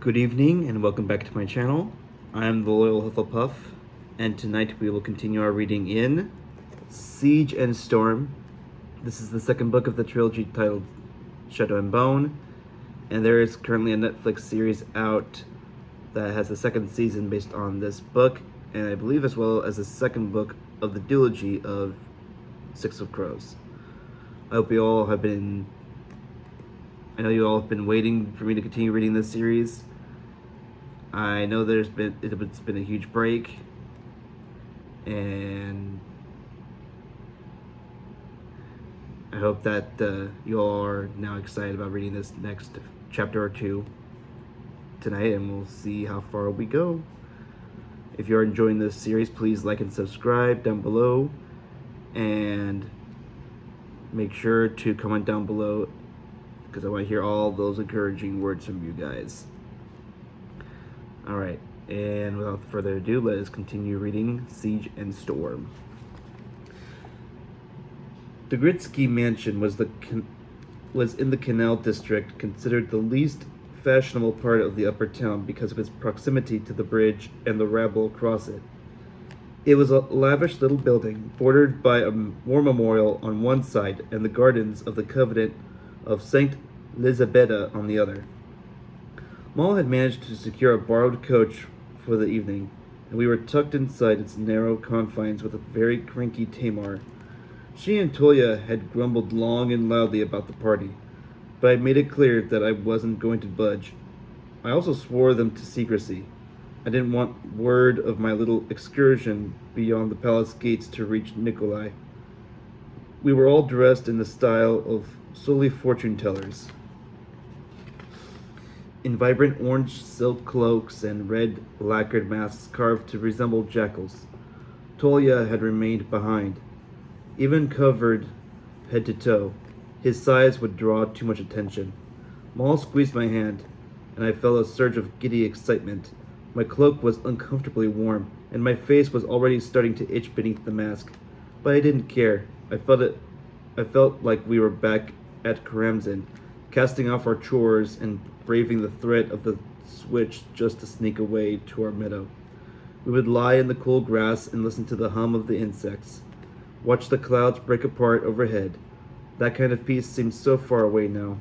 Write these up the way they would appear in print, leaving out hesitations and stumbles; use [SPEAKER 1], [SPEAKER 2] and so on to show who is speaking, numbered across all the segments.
[SPEAKER 1] Good evening and welcome back to my channel. I am the Loyal Hufflepuff, and tonight we will continue our reading in Siege and Storm. This is the second book of the trilogy titled Shadow and Bone, and there is currently a Netflix series out that has the second season based on this book, and I believe as well as the second book of the duology of Six of Crows. I know you all have been waiting for me to continue reading this series. I know it's been a huge break, and I hope that you all are now excited about reading this next chapter or two tonight, and we'll see how far we go. If you're enjoying this series, please like and subscribe down below, and make sure to comment down below because I want to hear all those encouraging words from you guys. Alright, and without further ado, let us continue reading Siege and Storm. The Gritsky mansion was in the Canal District, considered the least fashionable part of the upper town because of its proximity to the bridge and the rabble across it. It was a lavish little building, bordered by a war memorial on one side and the gardens of the Covenant of St. Elizabetta on the other. Maul had managed to secure a borrowed coach for the evening, and we were tucked inside its narrow confines with a very cranky Tamar. She and Tolia had grumbled long and loudly about the party, but I made it clear that I wasn't going to budge. I also swore them to secrecy. I didn't want word of my little excursion beyond the palace gates to reach Nikolai. We were all dressed in the style of solely fortune-tellers, in vibrant orange silk cloaks and red lacquered masks carved to resemble jackals. Tolia had remained behind. Even covered head to toe, his size would draw too much attention. Maul squeezed my hand, and I felt a surge of giddy excitement. My cloak was uncomfortably warm, and my face was already starting to itch beneath the mask. But I didn't care. I felt like we were back at Karamzin, casting off our chores and braving the threat of the switch just to sneak away to our meadow. We would lie in the cool grass and listen to the hum of the insects, watch the clouds break apart overhead. That kind of peace seemed so far away now.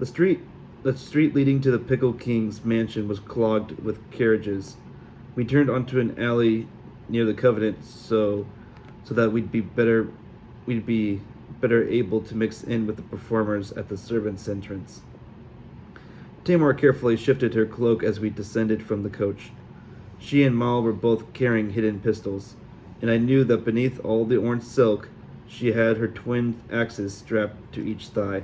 [SPEAKER 1] The street leading to the Pickle King's mansion was clogged with carriages. We turned onto an alley near the Covenant so that we'd be better able to mix in with the performers at the servants' entrance. Tamar carefully shifted her cloak as we descended from the coach. She and Maul were both carrying hidden pistols, and I knew that beneath all the orange silk, she had her twin axes strapped to each thigh.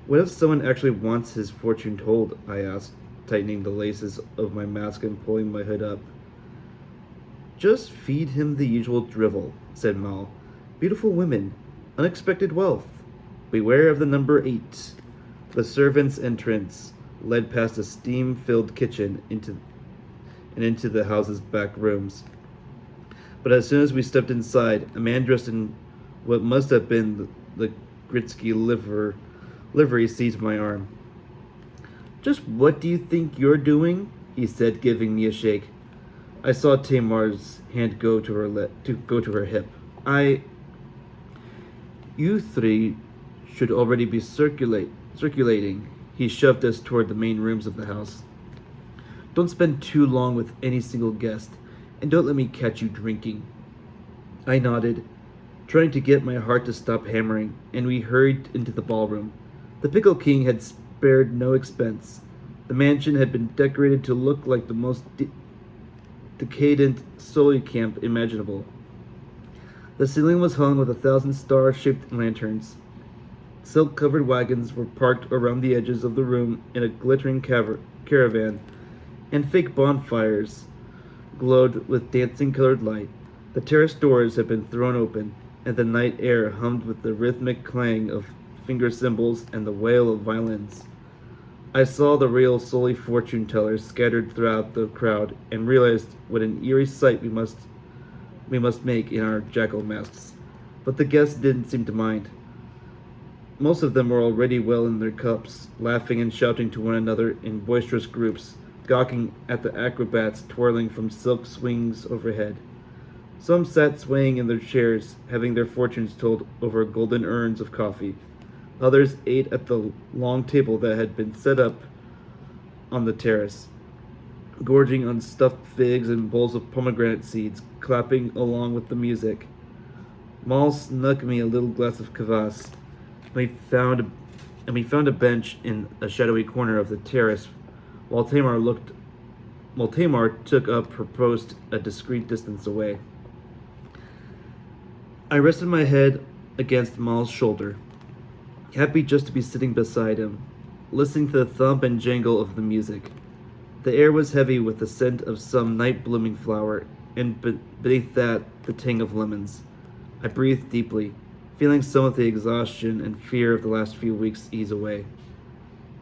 [SPEAKER 1] What if someone actually wants his fortune told? I asked, tightening the laces of my mask and pulling my hood up. Just feed him the usual drivel, said Maul. Beautiful women, unexpected wealth. Beware of the number 8. The servants' entrance led past a steam-filled kitchen into the house's back rooms. But as soon as we stepped inside, a man dressed in what must have been the Gritsky livery seized my arm. Just what do you think you're doing? He said, giving me a shake. I saw Tamar's hand go to her hip. You three should already be circulating. He shoved us toward the main rooms of the house. Don't spend too long with any single guest, and don't let me catch you drinking. I nodded, trying to get my heart to stop hammering, and we hurried into the ballroom. The Pickle King had spared no expense. The mansion had been decorated to look like the most decadent Soli camp imaginable. The ceiling was hung with 1,000 star-shaped lanterns. Silk-covered wagons were parked around the edges of the room in a glittering caravan, and fake bonfires glowed with dancing-colored light. The terrace doors had been thrown open, and the night air hummed with the rhythmic clang of finger cymbals and the wail of violins. I saw the real Soli fortune tellers scattered throughout the crowd, and realized what an eerie sight we must make in our jackal masks. But the guests didn't seem to mind. Most of them were already well in their cups, laughing and shouting to one another in boisterous groups, gawking at the acrobats twirling from silk swings overhead. Some sat swaying in their chairs, having their fortunes told over golden urns of coffee. Others ate at the long table that had been set up on the terrace, gorging on stuffed figs and bowls of pomegranate seeds, clapping along with the music. Maul snuck me a little glass of kvass. We found we found a bench in a shadowy corner of the terrace, while Tamar took up her post a discreet distance away. I rested my head against Maul's shoulder, happy just to be sitting beside him, listening to the thump and jangle of the music. The air was heavy with the scent of some night-blooming flower, and beneath that, the tang of lemons. I breathed deeply, feeling some of the exhaustion and fear of the last few weeks ease away.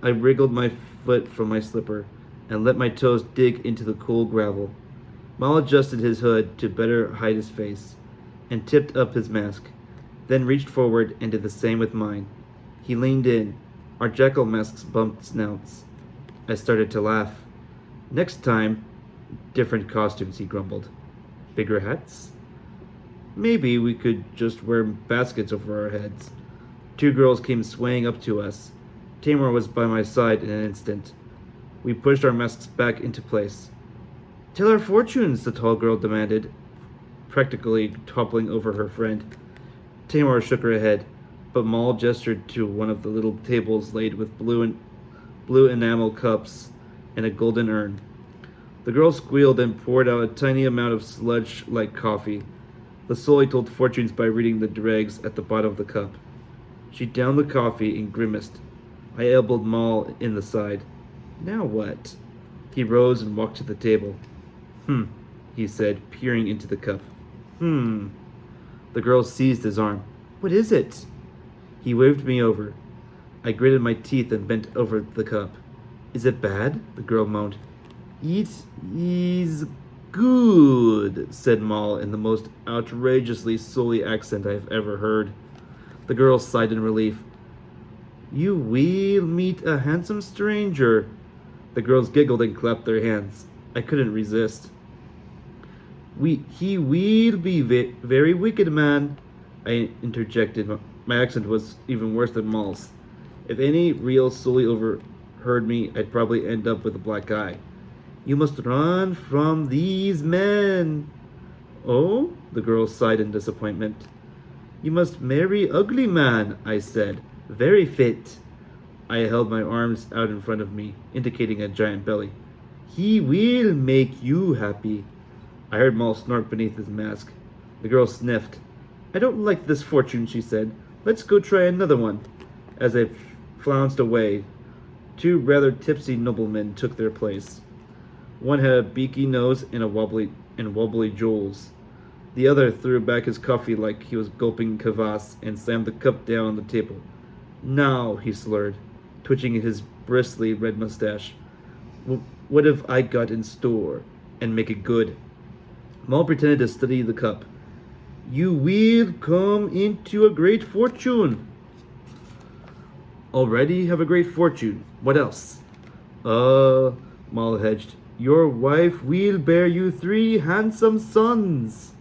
[SPEAKER 1] I wriggled my foot from my slipper and let my toes dig into the cool gravel. Mal adjusted his hood to better hide his face and tipped up his mask, then reached forward and did the same with mine. He leaned in. Our jackal masks bumped snouts. I started to laugh. Next time, different costumes, he grumbled. Bigger hats? Maybe we could just wear baskets over our heads. Two girls came swaying up to us. Tamar was by my side in an instant. We pushed our masks back into place. Tell our fortunes, the tall girl demanded, practically toppling over her friend. Tamar shook her head, but Maul gestured to one of the little tables laid with blue enamel cups and a golden urn. The girl squealed and poured out a tiny amount of sludge like coffee. The Sully told fortunes by reading the dregs at the bottom of the cup. She downed the coffee and grimaced. I elbowed Maul in the side. Now what? He rose and walked to the table. He said, peering into the cup. The girl seized his arm. What is it? He waved me over. I gritted my teeth and bent over the cup. Is it bad? The girl moaned. It is good, said Maul in the most outrageously Sully accent I have ever heard. The girl sighed in relief. You will meet a handsome stranger. The girls giggled and clapped their hands. I couldn't resist. He will be very wicked, man, I interjected. My accent was even worse than Maul's. If any real Sully overheard me, I'd probably end up with a black eye. You must run from these men. Oh? The girl sighed in disappointment. You must marry ugly man, I said. Very fit. I held my arms out in front of me, indicating a giant belly. He will make you happy. I heard Maul snort beneath his mask. The girl sniffed. I don't like this fortune, she said. Let's go try another one. As I flounced away, two rather tipsy noblemen took their place. One had a beaky nose and wobbly jewels. The other threw back his coffee like he was gulping kvass and slammed the cup down on the table. Now, he slurred, twitching his bristly red mustache. What have I got in store? And make it good. Maul pretended to study the cup. You will come into a great fortune. Already have a great fortune. What else? Maul hedged. Your wife will bear you 3 handsome sons.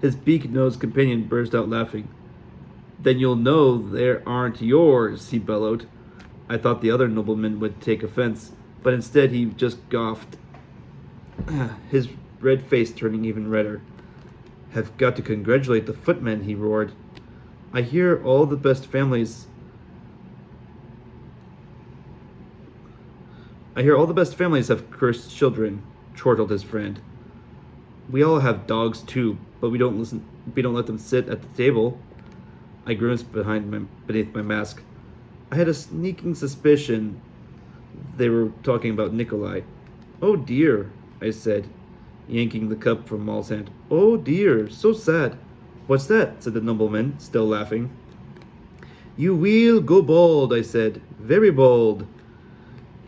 [SPEAKER 1] His beak-nosed companion burst out laughing. Then you'll know they aren't yours, he bellowed. I thought the other nobleman would take offense, but instead he just scoffed, his red face turning even redder. Have got to congratulate the footmen, he roared. I hear all the best families have cursed children, chortled his friend. We all have dogs too, but we don't let them sit at the table. I grimaced beneath my mask. I had a sneaking suspicion they were talking about Nikolai. Oh dear, I said, yanking the cup from Maul's hand. Oh dear, so sad. What's that? Said the nobleman, still laughing. You will go bald, I said. Very bald.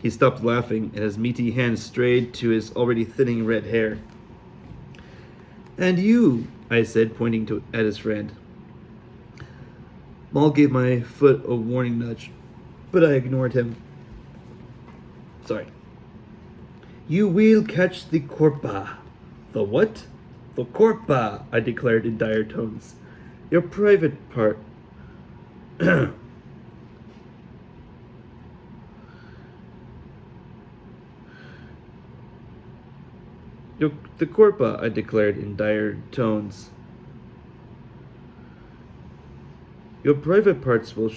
[SPEAKER 1] He stopped laughing, and his meaty hand strayed to his already thinning red hair. And you, I said, pointing at his friend. Maul gave my foot a warning nudge, but I ignored him. Sorry. You will catch the Corpa. The what? The Corpa, I declared in dire tones. Your private part. The Corpa, I declared in dire tones. Your private parts will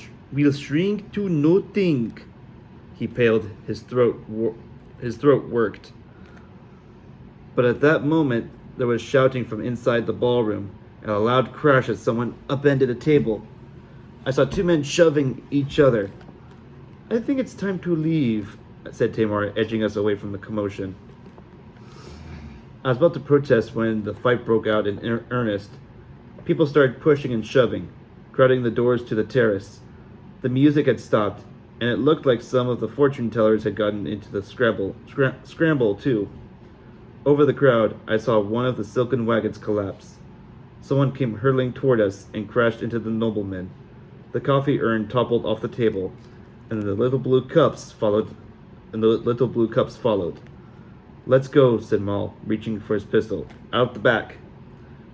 [SPEAKER 1] shrink to nothing. He paled. His throat worked. But at that moment, there was shouting from inside the ballroom, and a loud crash as someone upended a table. I saw two men shoving each other. I think it's time to leave, said Tamar, edging us away from the commotion. I was about to protest when the fight broke out in earnest. People started pushing and shoving, crowding the doors to the terrace. The music had stopped, and it looked like some of the fortune tellers had gotten into the scramble too. Over the crowd, I saw one of the silken wagons collapse. Someone came hurtling toward us and crashed into the nobleman. The coffee urn toppled off the table, and the little blue cups followed. Let's go, said Maul, reaching for his pistol. Out the back.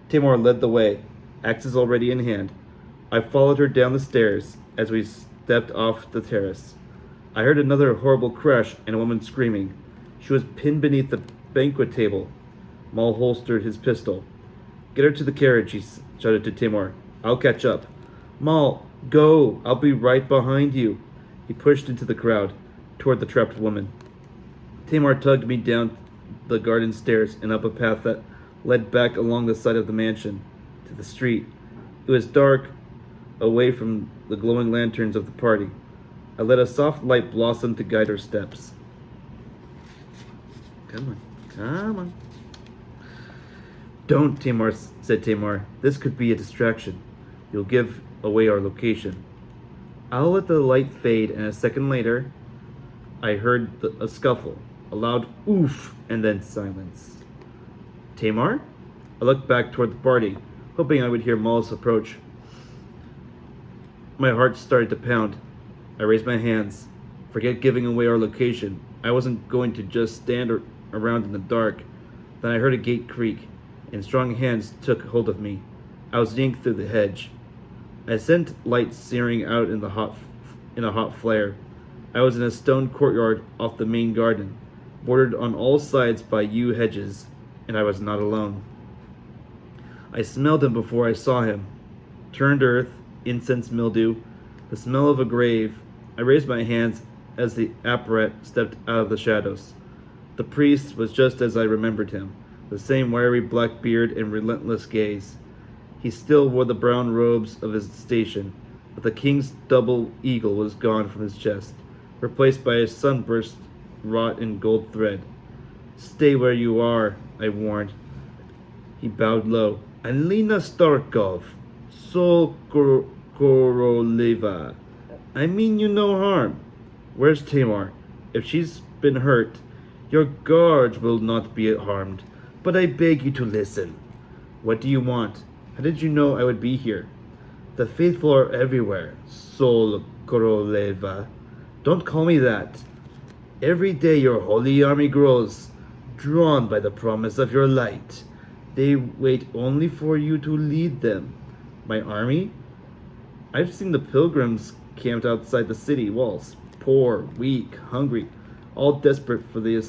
[SPEAKER 1] Tamar led the way, axes already in hand. I followed her down the stairs as we stepped off the terrace. I heard another horrible crash and a woman screaming. She was pinned beneath the banquet table. Maul holstered his pistol. Get her to the carriage, he shouted to Tamar. I'll catch up. Maul, go! I'll be right behind you. He pushed into the crowd, toward the trapped woman. Tamar tugged me down the garden stairs and up a path that led back along the side of the mansion, to the street. It was dark, away from the glowing lanterns of the party. I let a soft light blossom to guide our steps. Come on. Don't, said Tamar. This could be a distraction. You'll give away our location. I'll let the light fade, and a second later, I heard a scuffle, a loud oof, and then silence. Tamar? I looked back toward the party, hoping I would hear Maul's approach. My heart started to pound. I raised my hands. Forget giving away our location. I wasn't going to just stand around in the dark. Then I heard a gate creak, and strong hands took hold of me. I was yanked through the hedge. I sent light searing out in a hot flare. I was in a stone courtyard off the main garden, bordered on all sides by yew hedges, and I was not alone. I smelled him before I saw him. Turned earth, incense mildew, the smell of a grave. I raised my hands as the apparat stepped out of the shadows. The priest was just as I remembered him, the same wiry black beard and relentless gaze. He still wore the brown robes of his station, but the king's double eagle was gone from his chest, replaced by a sunburst wrought in gold thread. Stay where you are, I warned. He bowed low. Alina Starkov, Sol Koroleva. I mean you no harm. Where's Tamar? If she's been hurt, your guards will not be harmed. But I beg you to listen. What do you want? How did you know I would be here? The faithful are everywhere, Sol Koroleva. Don't call me that. Every day your holy army grows, drawn by the promise of your light. They wait only for you to lead them. My army? I've seen the pilgrims camped outside the city walls, poor, weak, hungry, all desperate for the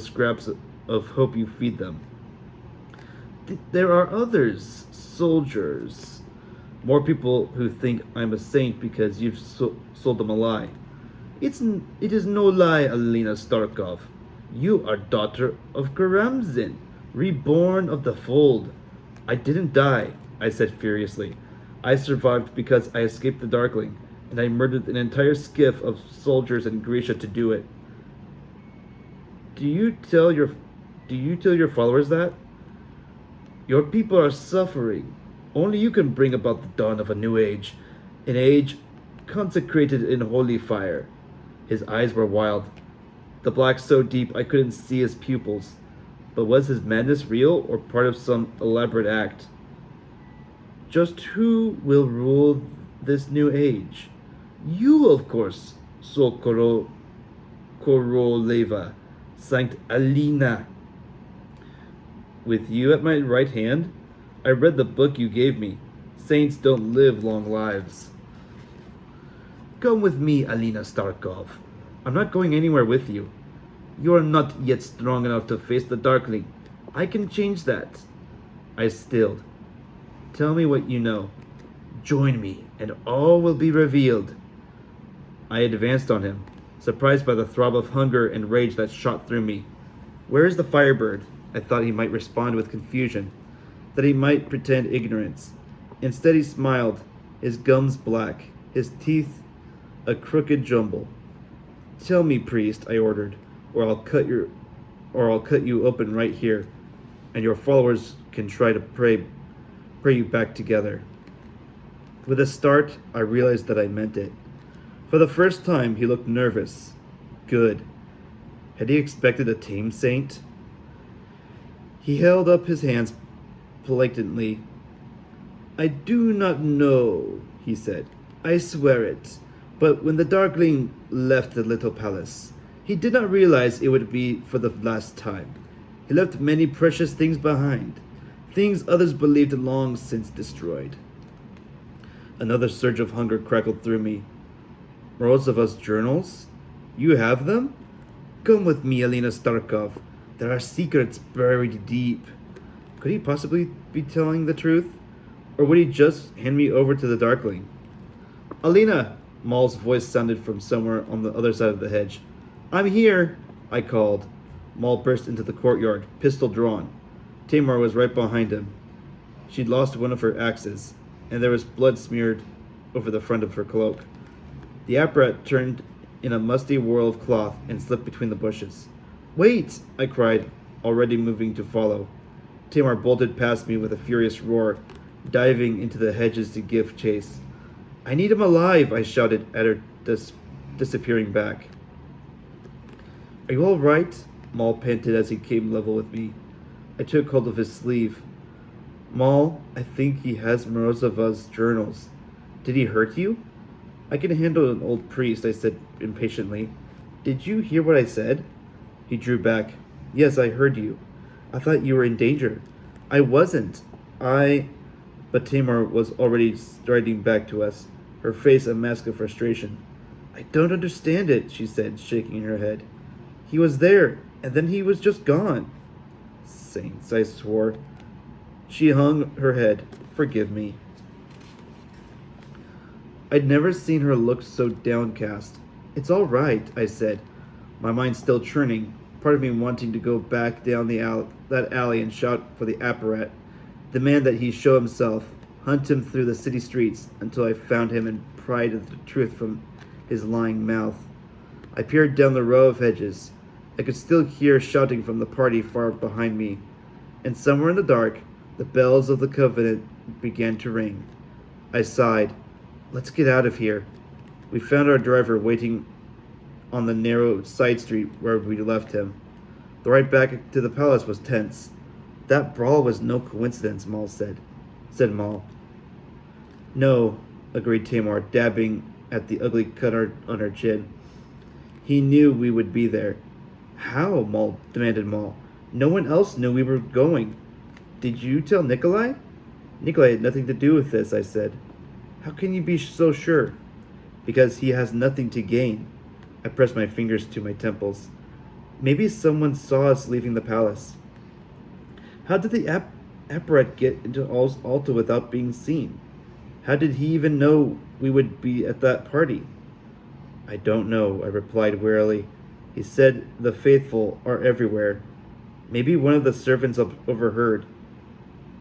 [SPEAKER 1] scraps of hope you feed them. There are others, soldiers, more people who think I'm a saint because you've sold them a lie. It is no lie, Alina Starkov. You are daughter of Karamzin, reborn of the fold. I didn't die, I said furiously. I survived because I escaped the Darkling, and I murdered an entire skiff of soldiers in Grisha to do it. Do you tell your followers that? Your people are suffering. Only you can bring about the dawn of a new age, an age consecrated in holy fire. His eyes were wild, the black so deep I couldn't see his pupils. But was his madness real or part of some elaborate act? Just who will rule this new age. You, of course, Koroleva, Saint Alina. With you at my right hand? I read the book you gave me. Saints don't live long lives. Come with me, Alina Starkov. I'm not going anywhere with you. You are not yet strong enough to face the Darkling. I can change that. I stilled. Tell me what you know. Join me, and all will be revealed. I advanced on him, surprised by the throb of hunger and rage that shot through me. Where is the Firebird? I thought he might respond with confusion, that he might pretend ignorance. Instead he smiled, his gums black, his teeth a crooked jumble. Tell me, priest, I ordered, or I'll cut you open right here, and your followers can try to pray you back together. With a start, I realized that I meant it. For the first time, he looked nervous. Good. Had he expected a tame saint? He held up his hands politely. I do not know, he said. I swear it. But when the Darkling left the little palace, he did not realize it would be for the last time. He left many precious things behind, things others believed long since destroyed. Another surge of hunger crackled through me. Morozov's journals? You have them? Come with me, Alina Starkov. There are secrets buried deep. Could he possibly be telling the truth? Or would he just hand me over to the Darkling? Alina! Maul's voice sounded from somewhere on the other side of the hedge. I'm here, I called. Maul burst into the courtyard, pistol drawn. Tamar was right behind him. She'd lost one of her axes, and there was blood smeared over the front of her cloak. The apparat turned in a musty whirl of cloth and slipped between the bushes. Wait! I cried, already moving to follow. Tamar bolted past me with a furious roar, diving into the hedges to give chase. I need him alive, I shouted at her, disappearing back. Are you all right? Maul panted as he came level with me. I took hold of his sleeve. Maul, I think he has Morozov's journals. Did he hurt you? I can handle an old priest, I said impatiently. Did you hear what I said? He drew back. Yes, I heard you. I thought you were in danger. I wasn't. But Tamar was already striding back to us, her face a mask of frustration. I don't understand it, she said, shaking her head. He was there, and then he was just gone. Saints, I swore. She hung her head. Forgive me. I'd never seen her look so downcast. It's all right, I said, my mind still churning, part of me wanting to go back down that alley and shout for the apparat, demand that he show himself, hunt him through the city streets until I found him and pried the truth from his lying mouth. I peered down the row of hedges. I could still hear shouting from the party far behind me, and somewhere in the dark, the bells of the Covenant began to ring. I sighed. Let's get out of here. We found our driver waiting on the narrow side street where we left him. The ride back to the palace was tense. That brawl was no coincidence, Maul said Maul. No, agreed Tamar, dabbing at the ugly cut on her chin. He knew we would be there. How? demanded Maul. No one else knew we were going. Did you tell Nikolai? Nikolai had nothing to do with this, I said. How can you be so sure? Because he has nothing to gain. I pressed my fingers to my temples. Maybe someone saw us leaving the palace. How did the apparat get into Alta without being seen? How did he even know we would be at that party? I don't know, I replied wearily. He said the faithful are everywhere. Maybe one of the servants overheard.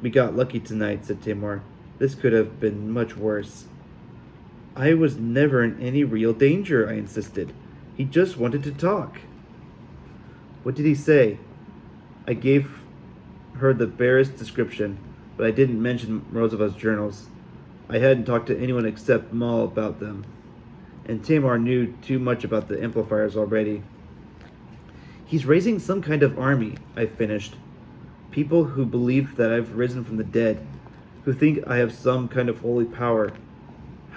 [SPEAKER 1] We got lucky tonight, said Tamar. This could have been much worse. I was never in any real danger, I insisted. He just wanted to talk. What did he say? I gave her the barest description, but I didn't mention Morozov's journals. I hadn't talked to anyone except Maul about them, and Tamar knew too much about the amplifiers already. He's raising some kind of army, I finished. People who believe that I've risen from the dead, who think I have some kind of holy power.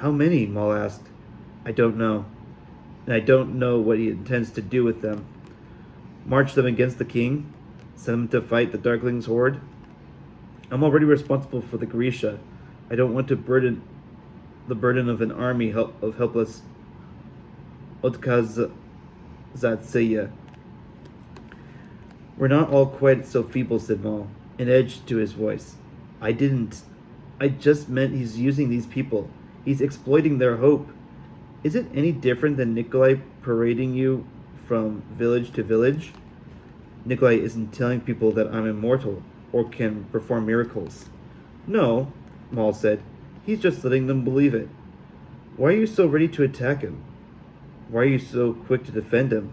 [SPEAKER 1] How many? Maul asked. I don't know. And I don't know what he intends to do with them. March them against the king? Send them to fight the Darkling's horde? I'm already responsible for the Grisha. I don't want to burden the burden of an army of helpless Otkazatseya. We're not all quite so feeble, said Maul, an edge to his voice. I just meant he's using these people. He's exploiting their hope. Is it any different than Nikolai parading you from village to village? Nikolai isn't telling people that I'm immortal or can perform miracles. No, Maul said. He's just letting them believe it. Why are you so ready to attack him? Why are you so quick to defend him?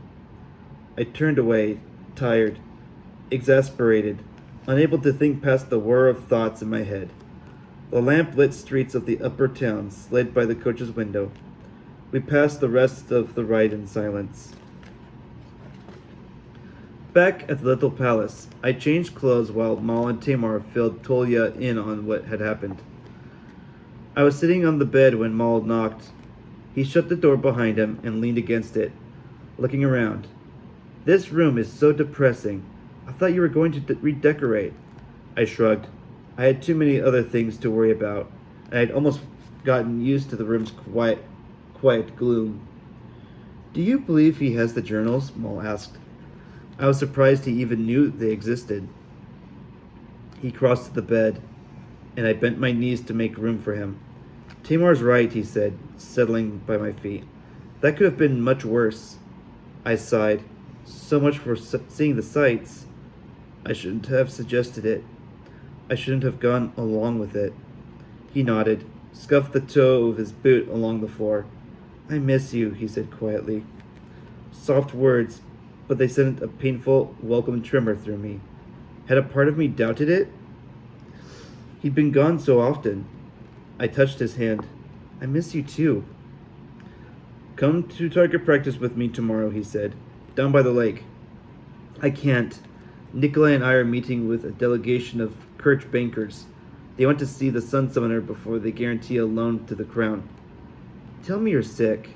[SPEAKER 1] I turned away, tired, exasperated, unable to think past the whir of thoughts in my head. The lamp-lit streets of the upper town slid by the coach's window. We passed the rest of the ride in silence. Back at the little palace, I changed clothes while Maul and Tamar filled Tolia in on what had happened. I was sitting on the bed when Maul knocked. He shut the door behind him and leaned against it, looking around. This room is so depressing. I thought you were going to redecorate. I shrugged. I had too many other things to worry about, and I had almost gotten used to the room's quiet gloom. Do you believe he has the journals? Maul asked. I was surprised he even knew they existed. He crossed to the bed, and I bent my knees to make room for him. Tamar's right, he said, settling by my feet. That could have been much worse. I sighed. So much for seeing the sights. I shouldn't have suggested it. I shouldn't have gone along with it. He nodded, scuffed the toe of his boot along the floor. I miss you, he said quietly. Soft words, but they sent a painful, welcome tremor through me. Had a part of me doubted it? He'd been gone so often. I touched his hand. I miss you too. Come to target practice with me tomorrow, he said. Down by the lake. I can't. Nikolai and I are meeting with a delegation of Kirch bankers. They want to see the Sun Summoner before they guarantee a loan to the crown. Tell me you're sick.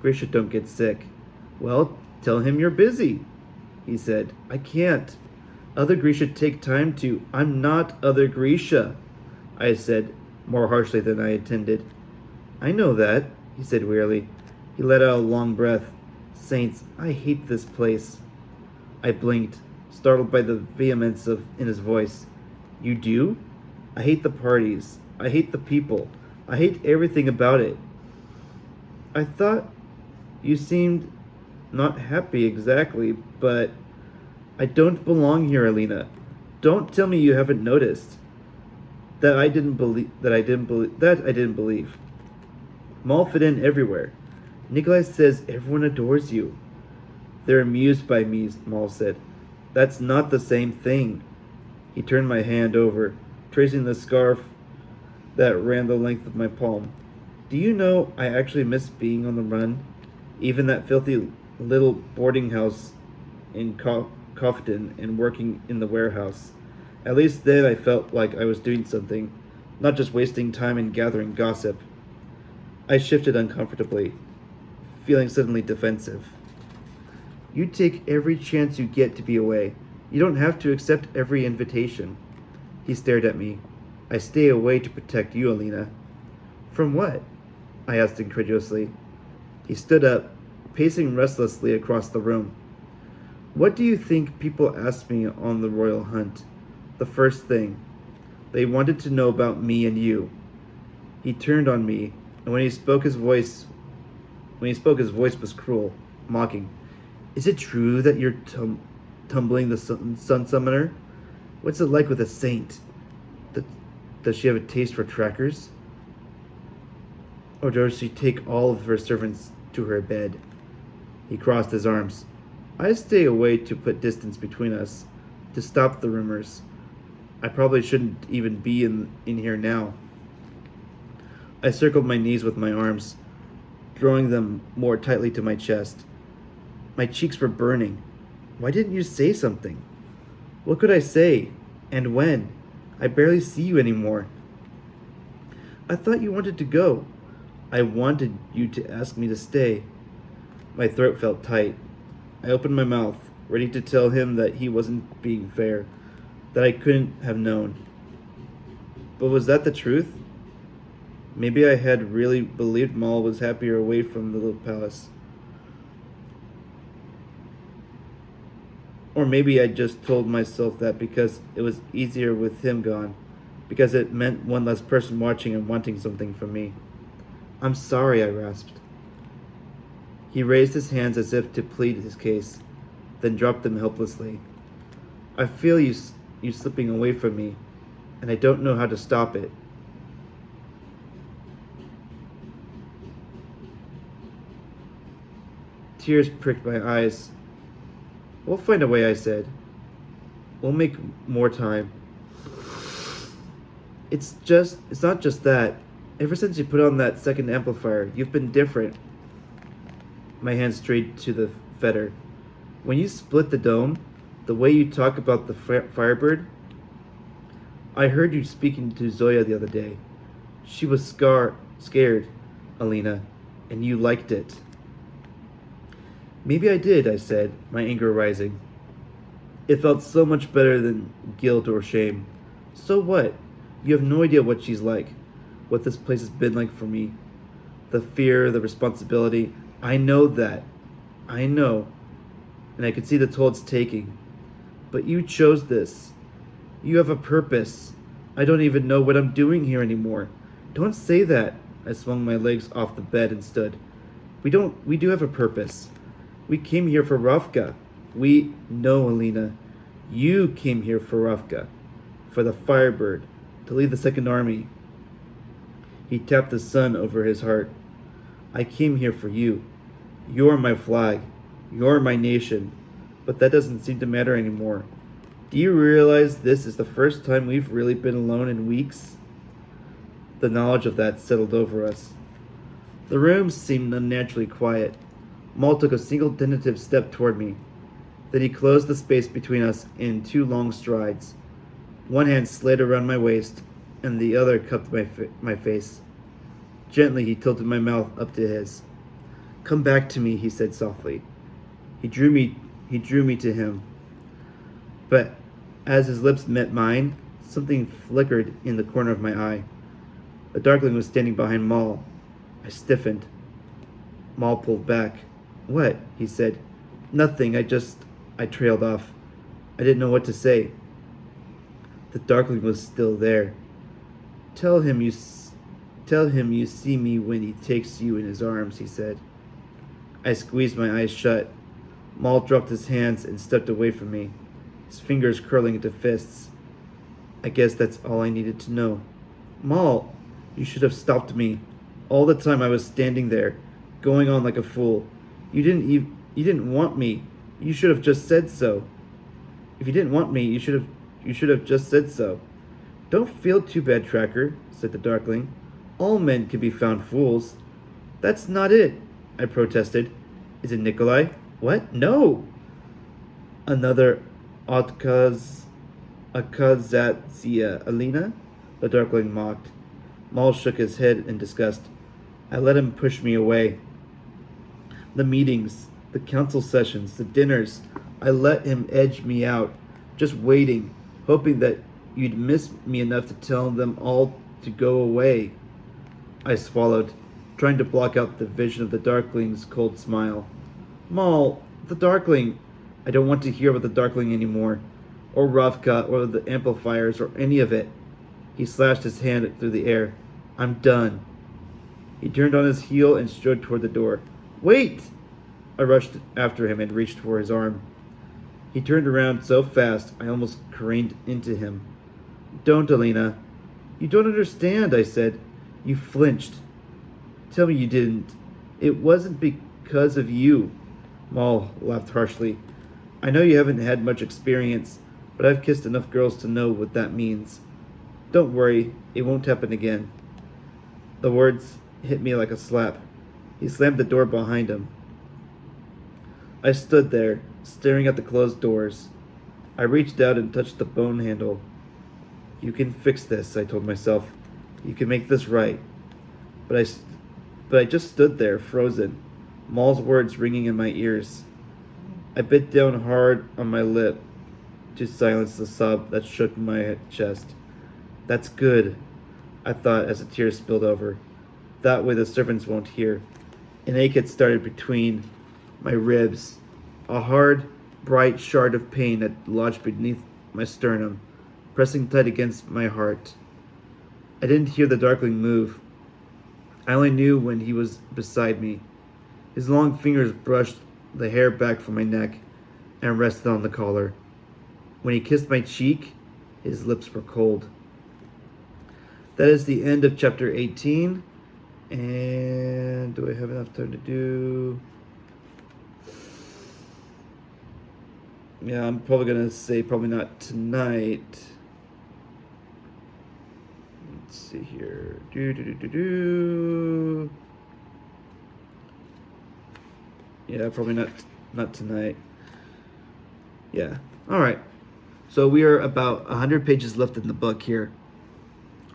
[SPEAKER 1] Grisha don't get sick. Well, tell him you're busy, he said. I can't. Other Grisha take time to. I'm not other Grisha, I said, more harshly than I intended. I know that, he said wearily. He let out a long breath. Saints, I hate this place. I blinked, startled by the vehemence in his voice. You do? I hate the parties. I hate the people. I hate everything about it. I thought you seemed not happy exactly, but I don't belong here, Alina. Don't tell me you haven't noticed. That I didn't believe. Maul fit in everywhere. Nikolai says everyone adores you. They're amused by me, Maul said. That's not the same thing. He turned my hand over, tracing the scarf that ran the length of my palm. Do you know I actually miss being on the run? Even that filthy little boarding house in Cofton and working in the warehouse. At least then I felt like I was doing something, not just wasting time and gathering gossip. I shifted uncomfortably, feeling suddenly defensive. You take every chance you get to be away. You don't have to accept every invitation. He stared at me. I stay away to protect you, Alina. From what? I asked incredulously. He stood up, pacing restlessly across the room. What do you think people asked me on the royal hunt? The first thing. They wanted to know about me and you. He turned on me, and when he spoke his voice was cruel, mocking. Is it true that you're tumbling the sun summoner? What's it like with a saint? Does she have a taste for trackers? Or does she take all of her servants to her bed? He crossed his arms. I stay away to put distance between us, to stop the rumors. I probably shouldn't even be in here now. I circled my knees with my arms, drawing them more tightly to my chest. My cheeks were burning. Why didn't you say something? What could I say? And when? I barely see you anymore. I thought you wanted to go. I wanted you to ask me to stay. My throat felt tight. I opened my mouth, ready to tell him that he wasn't being fair, that I couldn't have known. But was that the truth? Maybe I had really believed Maul was happier away from the little palace. Or maybe I just told myself that because it was easier with him gone, because it meant one less person watching and wanting something from me. I'm sorry, I rasped. He raised his hands as if to plead his case, then dropped them helplessly. I feel you slipping away from me, and I don't know how to stop it. Tears pricked my eyes. We'll find a way, I said. We'll make more time. It's not just that. Ever since you put on that second amplifier, you've been different. My hand strayed to the fetter. When you split the dome, the way you talk about the Firebird, I heard you speaking to Zoya the other day. She was scared, Alina, and you liked it. Maybe I did, I said, my anger rising. It felt so much better than guilt or shame. So what? You have no idea what she's like, what this place has been like for me. The fear, the responsibility. I know that. I know. And I can see the toll it's taking. But you chose this. You have a purpose. I don't even know what I'm doing here anymore. Don't say that. I swung my legs off the bed and stood. We do have a purpose. We came here for Ravka. No, Alina. You came here for Ravka. For the Firebird. To lead the Second Army. He tapped the sun over his heart. I came here for you. You're my flag. You're my nation. But that doesn't seem to matter anymore. Do you realize this is the first time we've really been alone in weeks? The knowledge of that settled over us. The room seemed unnaturally quiet. Maul took a single tentative step toward me. Then he closed the space between us in 2 long strides. One hand slid around my waist, and the other cupped my face. Gently, he tilted my mouth up to his. Come back to me, he said softly. He drew me to him. But as his lips met mine, something flickered in the corner of my eye. A darkling was standing behind Maul. I stiffened. Maul pulled back. What? He said. Nothing, I trailed off. I didn't know what to say. The darkling was still there. Tell him you see me when he takes you in his arms, he said. I squeezed my eyes shut. Maul dropped his hands and stepped away from me, his fingers curling into fists. I guess that's all I needed to know. Maul, you should have stopped me. All the time I was standing there, going on like a fool. You didn't want me. You should have just said so. If you didn't want me, you should have just said so. Don't feel too bad, Tracker, said the Darkling. All men can be found fools. That's not it, I protested. Is it Nikolai? What? No! Another Akazatzia, Alina? The Darkling mocked. Maul shook his head in disgust. I let him push me away. The meetings, the council sessions, the dinners, I let him edge me out, just waiting, hoping that you'd miss me enough to tell them all to go away. I swallowed, trying to block out the vision of the Darkling's cold smile. Maul, the Darkling. I don't want to hear about the Darkling anymore, or Ravka, or the amplifiers, or any of it. He slashed his hand through the air. I'm done. He turned on his heel and strode toward the door. Wait! I rushed after him and reached for his arm. He turned around so fast I almost careened into him. Don't, Alina. You don't understand, I said. You flinched. Tell me you didn't. It wasn't because of you. Maul laughed harshly. I know you haven't had much experience, but I've kissed enough girls to know what that means. Don't worry, it won't happen again. The words hit me like a slap. He slammed the door behind him. I stood there, staring at the closed doors. I reached out and touched the bone handle. You can fix this, I told myself. You can make this right. But but I just stood there, frozen, Maul's words ringing in my ears. I bit down hard on my lip to silence the sob that shook my chest. That's good, I thought as a tear spilled over. That way the servants won't hear. An ache had started between my ribs, a hard, bright shard of pain that lodged beneath my sternum, pressing tight against my heart. I didn't hear the darkling move. I only knew when he was beside me. His long fingers brushed the hair back from my neck and rested on the collar. When he kissed my cheek, his lips were cold. That is the end of chapter 18. And do I have enough time to do? Yeah, I'm probably going to say probably not tonight. Let's see here. Yeah, probably not tonight. Yeah. All right. So we are about 100 pages left in the book here.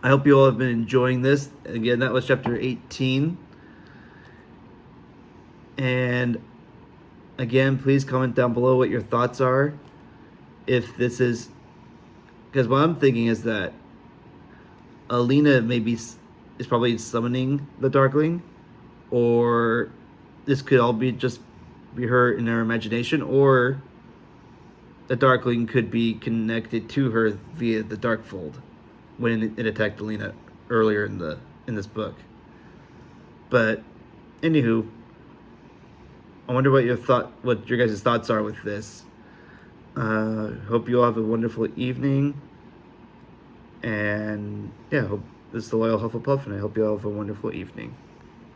[SPEAKER 1] I hope you all have been enjoying this. Again, that was chapter 18. And again, please comment down below what your thoughts are. If this is... Because what I'm thinking is that Alina is probably summoning the Darkling. Or this could all be just be her in her imagination. Or the Darkling could be connected to her via the Darkfold when it attacked Alina earlier in this book. But anywho, I wonder what your guys' thoughts are with this. Hope you all have a wonderful evening. And yeah, hope this is the Loyal Hufflepuff, and I hope you all have a wonderful evening.